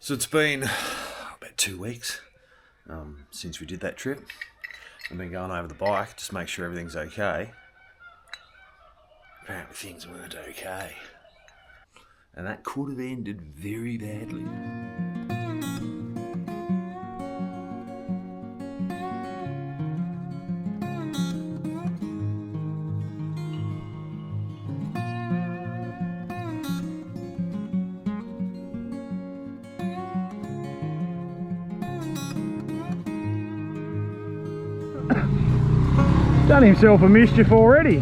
So it's been about 2 weeks since we did that trip. I've been going over the bike just to make sure everything's okay. Apparently things weren't okay. And that could have ended very badly. Done himself a mischief already.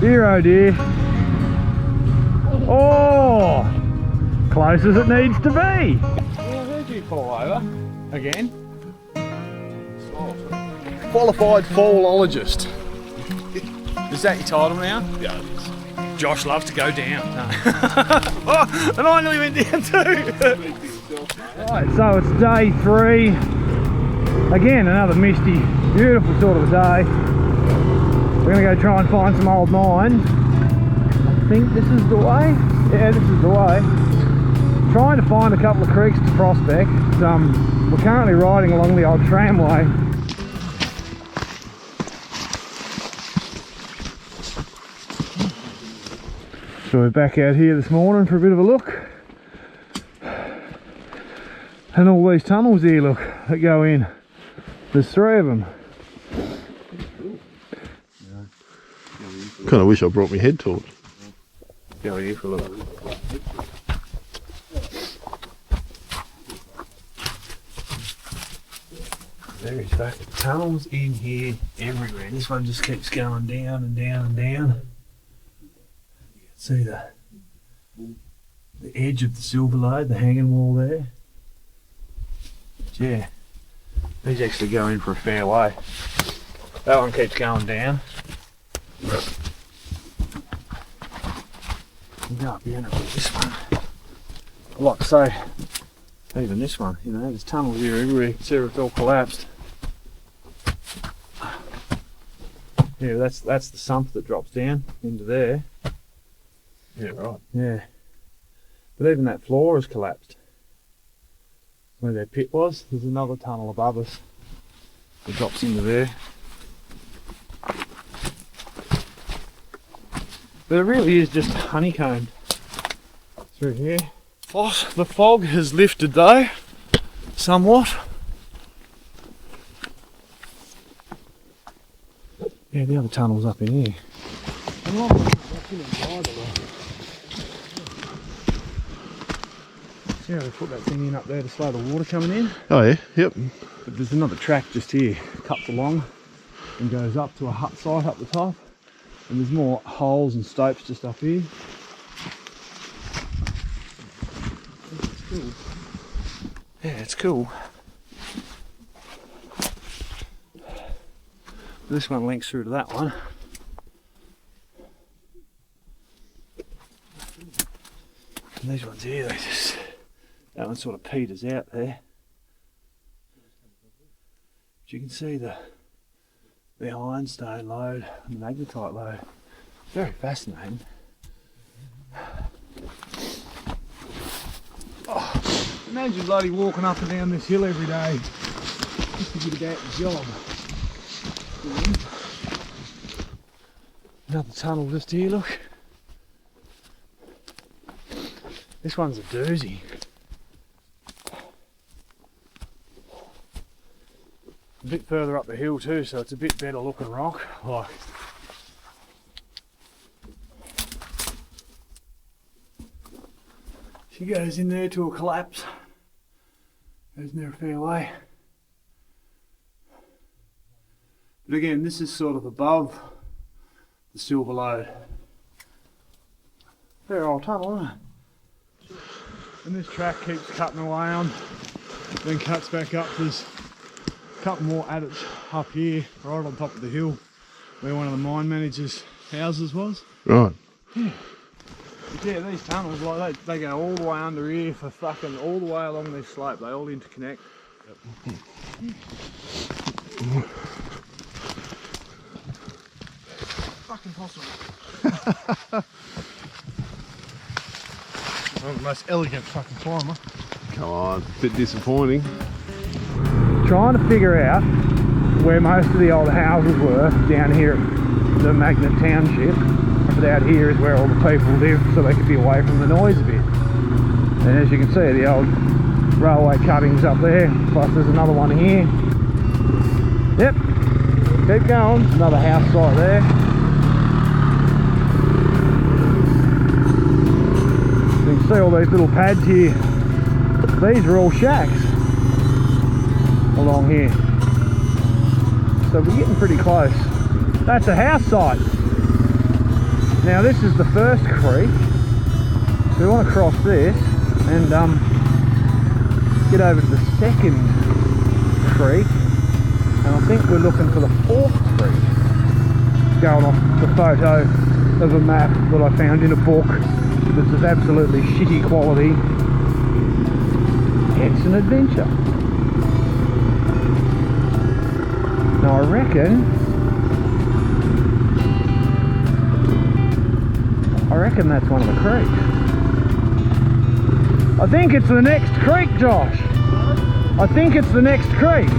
Dear oh dear. Oh, close as it needs to be. Where did you fall over? Again? Qualified fallologist. Is that your title now? Yeah, it is. Josh loves to go down. No. Oh, and I nearly went down too. Right, so it's day 3. Again, another misty, beautiful sort of a day. We're going to go try and find some old mines. I think this is the way. Yeah, this is the way. Trying to find a couple of creeks to prospect. We're currently riding along the old tramway. So we're back out here this morning for a bit of a look. And all these tunnels here, look, that go in. There's 3 of them. Kind of wish I brought my head torch. Go here for a look. There is back. Tunnels in here everywhere. This one just keeps going down and down and down. You can see the edge of the silver lode, the hanging wall there. But yeah, these actually go in for a fair way. That one keeps going down. You go up here and look at this one. I like to say, even this one, you know, there's tunnels here everywhere. You can see it's all collapsed. Yeah, that's the sump that drops down into there. Yeah, right. Yeah. But even that floor has collapsed. Where their pit was, there's another tunnel above us that drops into there. But it really is just honeycombed through here. The fog has lifted though, somewhat. Yeah, the other tunnel's up in here. See how they put that thing in up there to slow the water coming in? Oh yeah, yep. But there's another track just here, cuts along and goes up to a hut site up the top. And there's more holes and stopes just up here. It's cool. Yeah, it's cool. This one links through to that one. And these ones here, that one sort of peters out there. But you can see the ironstone lode and the magnetite lode. Very fascinating. Oh, imagine bloody walking up and down this hill every day just to get about the job. Another tunnel just here, look. This one's a doozy. A bit further up the hill too, so it's a bit better looking rock. Like, she goes in there to a collapse. Goes in there a fair way. But again, this is sort of above the silver lode. Fair old tunnel, isn't it? And this track keeps cutting away on, then cuts back up. There's a couple more adits up here, right on top of the hill, where one of the mine manager's houses was. Right. Yeah. But yeah, these tunnels, like they go all the way under here for fucking all the way along this slope. They all interconnect. Yep. Fucking possible. I'm the most elegant fucking climber. Come on, bit disappointing. Trying to figure out where most of the old houses were down here at the Magnet Township. But out here is where all the people live, so they could be away from the noise a bit. And as you can see, the old railway cuttings up there, plus there's another one here. Yep, keep going, another house site there. You can see all these little pads here. These are all shacks along here. So we're getting pretty close. That's a house site. Now this is the first creek. So we want to cross this and get over to the second creek. And I think we're looking for the fourth creek. Going off the photo of a map that I found in a book that's of absolutely shitty quality. It's an adventure. Now I reckon that's one of the creeks. I think it's the next creek, Josh. I think it's the next creek.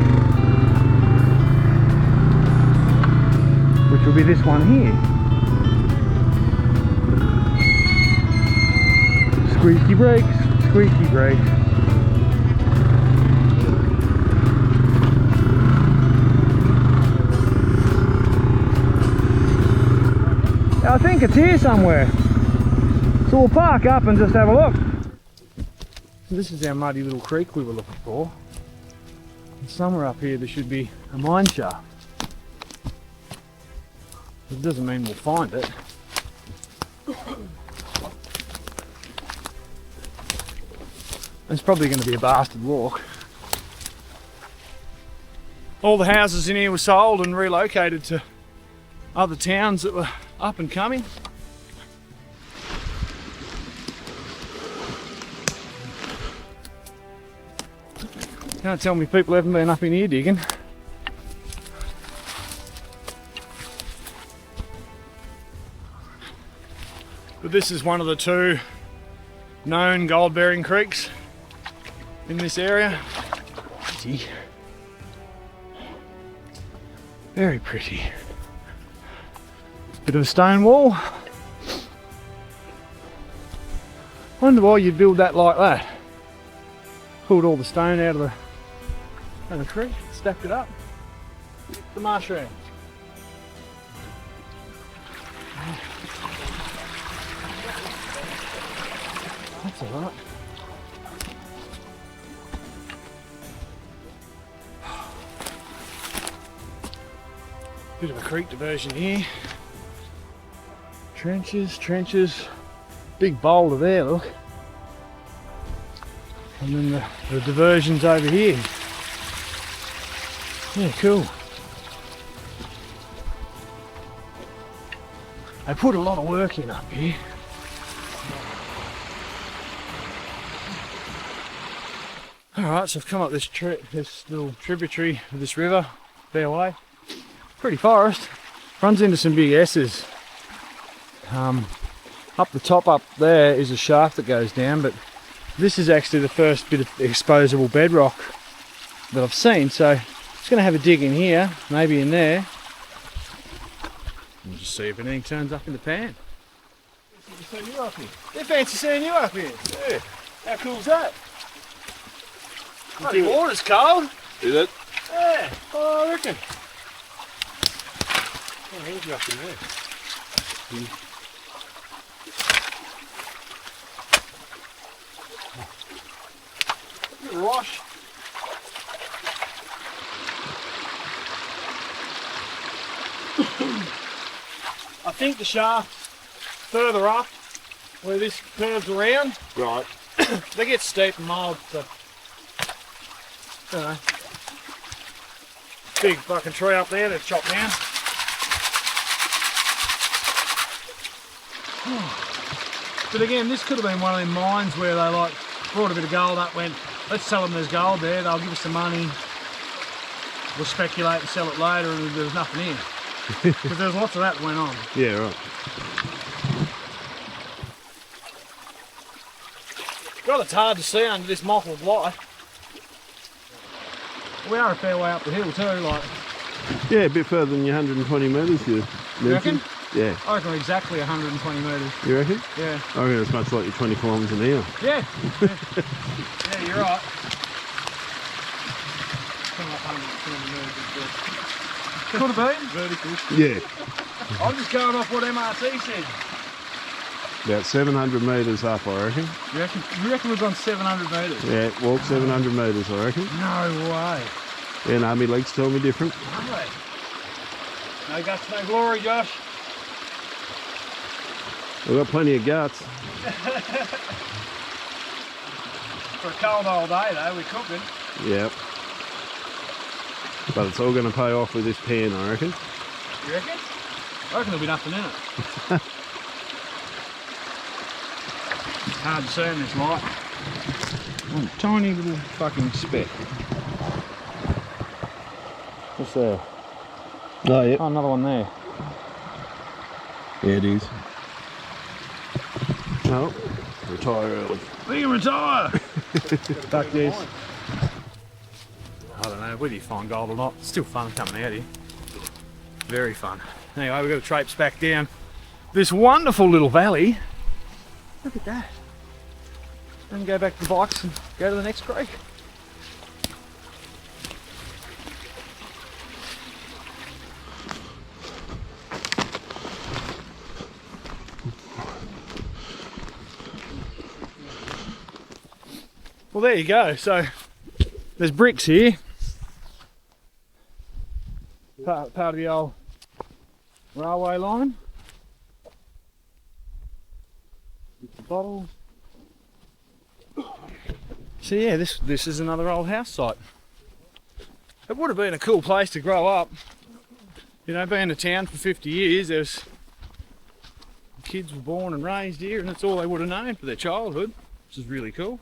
Which will be this one here. Squeaky brakes, squeaky brakes. I think it's here somewhere. So we'll park up and just have a look. This is our muddy little creek we were looking for. And somewhere up here there should be a mine shaft. It doesn't mean we'll find it. It's probably going to be a bastard walk. All the houses in here were sold and relocated to other towns that were up and coming. Can't tell me people haven't been up in here digging. But this is one of the two known gold bearing creeks in this area. Pretty. Very pretty. Bit of a stone wall. Wonder why you'd build that like that. Pulled all the stone out of the creek, stacked it up. The mushrooms. That's alright. Bit of a creek diversion here. Trenches. Big boulder there, look. And then the diversion's over here. Yeah, cool. They put a lot of work in up here. Alright, so I've come up this little tributary of this river, fair way. Pretty forest. Runs into some big S's. Up the top up there is a shaft that goes down, but this is actually the first bit of exposable bedrock that I've seen, so I'm just going to have a dig in here, maybe in there. We'll just see if anything turns up in the pan. Fancy seeing you up here. Yeah, fancy seeing you up here. Yeah. How cool's that? Bloody water's cold. Is it? Yeah, I reckon. Oh, there's nothing there. Wash. I think the shaft further up, where this curves around, Right. they get steep and mild, so, you know, big fucking tree up there they've chopped down. But again, this could have been one of them mines where they like brought a bit of gold up, went, let's tell them there's gold there, they'll give us some money, we'll speculate and sell it later, and there's nothing here. Because there's lots of that went on. Yeah, right. God, it's hard to see under this mottled light. We are a fair way up the hill too, like. Yeah, a bit further than your 120 metres you reckon? mentioned. Yeah. I reckon we're exactly 120 metres. You reckon? Yeah. I reckon it's much like your 20 kilometres an hour. Yeah. Yeah, you're right. Coming up 120 metres. Could have been. Vertical. Yeah. I'm just going off what MRT said. About 700 metres up, I reckon. You reckon we've gone 700 metres? Yeah, walk 700 metres, I reckon. No way. Yeah, no, my legs tell me different. No. No guts, no glory, Josh. We've got plenty of guts. For a cold old day though, we're cooking. Yep. But it's all going to pay off with this pan, I reckon. You reckon? I reckon there'll be nothing in it. Hard to see in this light. Oh, tiny little fucking speck. What's there? Oh, yep. Oh, another one there. Yeah, it is. No, retire early. We can retire! Fuck this. I don't know, whether you find gold or not, it's still fun coming out here. Very fun. Anyway, we've got to traipse back down this wonderful little valley. Look at that. Then go back to the bikes and go to the next creek. Well, there you go. So there's bricks here. Part of the old railway line. The bottles. So yeah, this is another old house site. It would have been a cool place to grow up. You know, being a town for 50 years, there's kids were born and raised here, and that's all they would have known for their childhood, which is really cool.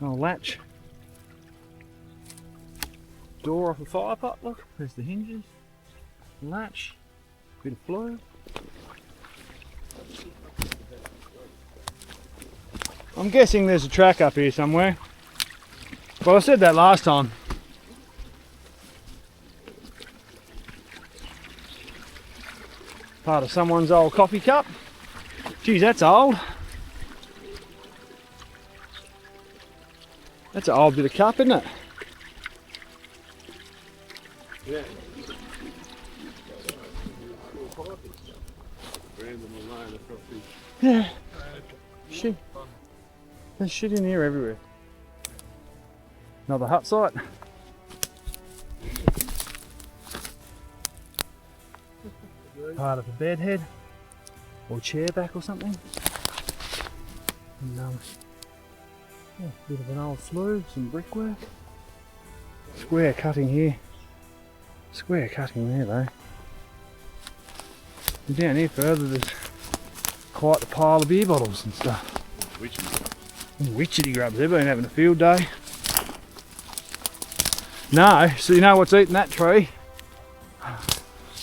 Oh, latch. Door off a fire pot, look, there's the hinges. Latch, bit of floor. I'm guessing there's a track up here somewhere. Well, I said that last time. Part of someone's old coffee cup. Geez, that's old. That's an old bit of cup, isn't it? Yeah. Yeah. Shit. There's shit in here everywhere. Another hut site. Part of a bed head or chair back or something. And, yeah, bit of an old flue, some brickwork. Square cutting here. Square cutting there though. And down here further there's quite a pile of beer bottles and stuff. Witchetty grubs, they've been having a field day. No, so you know what's eating that tree?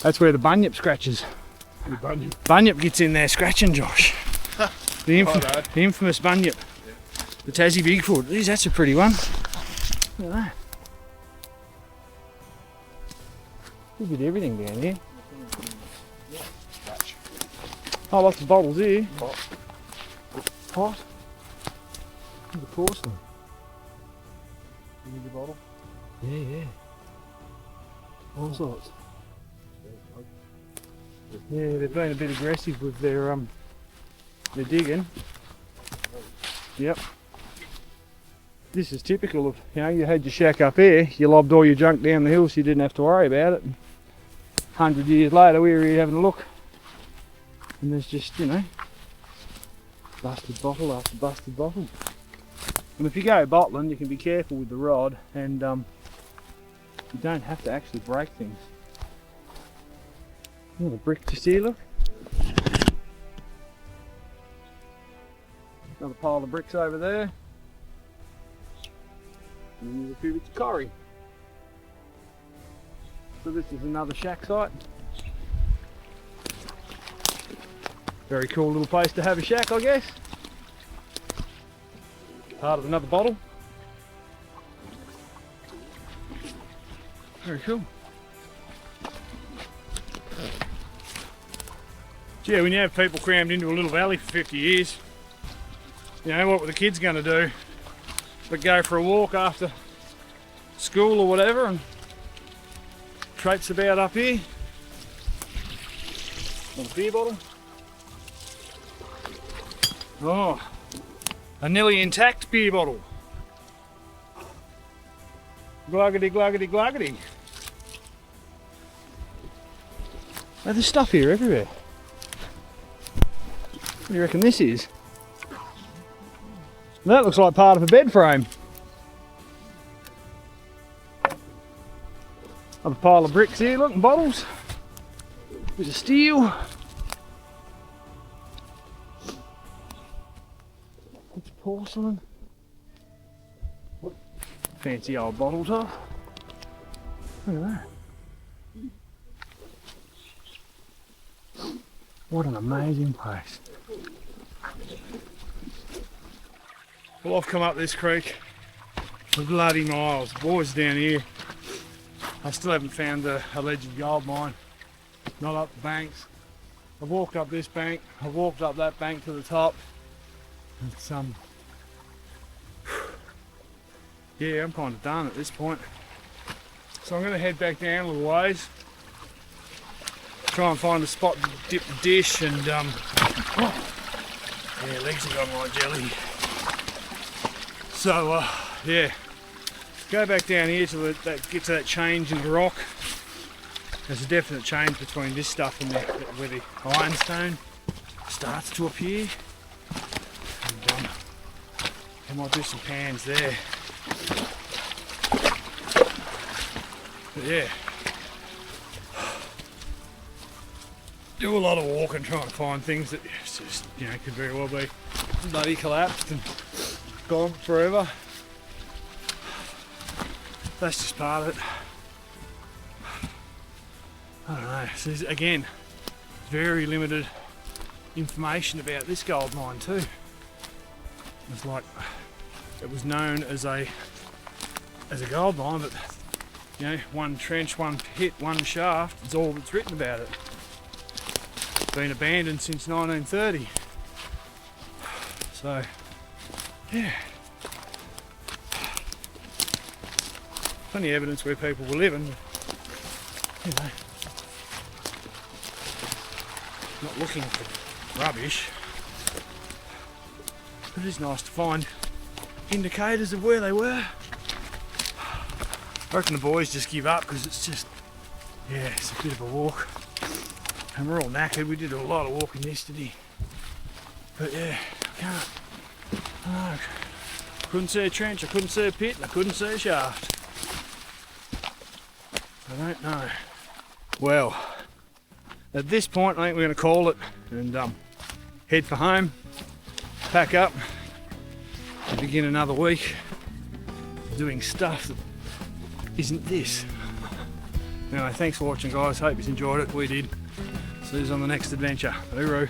That's where the bunyip scratches. The bunyip. Bunyip gets in there scratching, Josh. The infamous bunyip. Yeah. The Tassie Bigfoot. Jeez, that's a pretty one. Look at that. A bit of everything down here. Oh, lots of bottles here. Pot. Look at porcelain. You need a bottle? Yeah, yeah. All sorts. Yeah, they've been a bit aggressive with their digging. Yep. This is typical of, you know, you had your shack up here, you lobbed all your junk down the hill so you didn't have to worry about it. 100 years later we were here having a look. And there's just, you know, busted bottle after busted bottle. And if you go bottling, you can be careful with the rod, and you don't have to actually break things. Another brick to see, look. Another pile of bricks over there. And there's a few bits of corrie. So this is another shack site. Very cool little place to have a shack, I guess. Part of another bottle. Very cool. Yeah, when you have people crammed into a little valley for 50 years, you know, what were the kids going to do but go for a walk after school or whatever and traipse about up here. Little beer bottle. Oh, a nearly intact beer bottle. Gluggity, gluggity, gluggity. Oh, there's stuff here everywhere. What do you reckon this is? That looks like part of a bed frame. Another pile of bricks here, look, and bottles. Bit of steel. It's porcelain. Fancy old bottle top. Look at that. What an amazing place. Well, I've come up this creek for bloody miles. Boys down here, I still haven't found the alleged gold mine. Not up the banks. I've walked up this bank, I've walked up that bank to the top. It's yeah, I'm kind of done at this point. So I'm going to head back down a little ways. Try and find a spot to dip the dish and yeah, legs have gone like jelly. So yeah, go back down here to get to that change in the rock. There's a definite change between this stuff and where the ironstone starts to appear. And there might be some pans there. But yeah, do a lot of walking trying to find things that just, you know, could very well be bloody collapsed and gone forever. That's just part of it. I don't know. So there's, again, very limited information about this gold mine too. It's like it was known as a gold mine, but you know, one trench, one pit, one shaft. It's all that's written about it. It's been abandoned since 1930. So yeah, plenty of evidence where people were living. You know, not looking for rubbish, but it is nice to find indicators of where they were. I reckon the boys just give up because it's just, yeah, it's a bit of a walk. And we're all knackered. We did a lot of walking yesterday. But yeah, I can't. I couldn't see a trench, I couldn't see a pit, and I couldn't see a shaft. I don't know. Well, at this point, I think we're going to call it and head for home, pack up, and begin another week doing stuff that isn't this. Anyway, thanks for watching, guys. Hope you enjoyed it. We did. See you on the next adventure. Hooroo.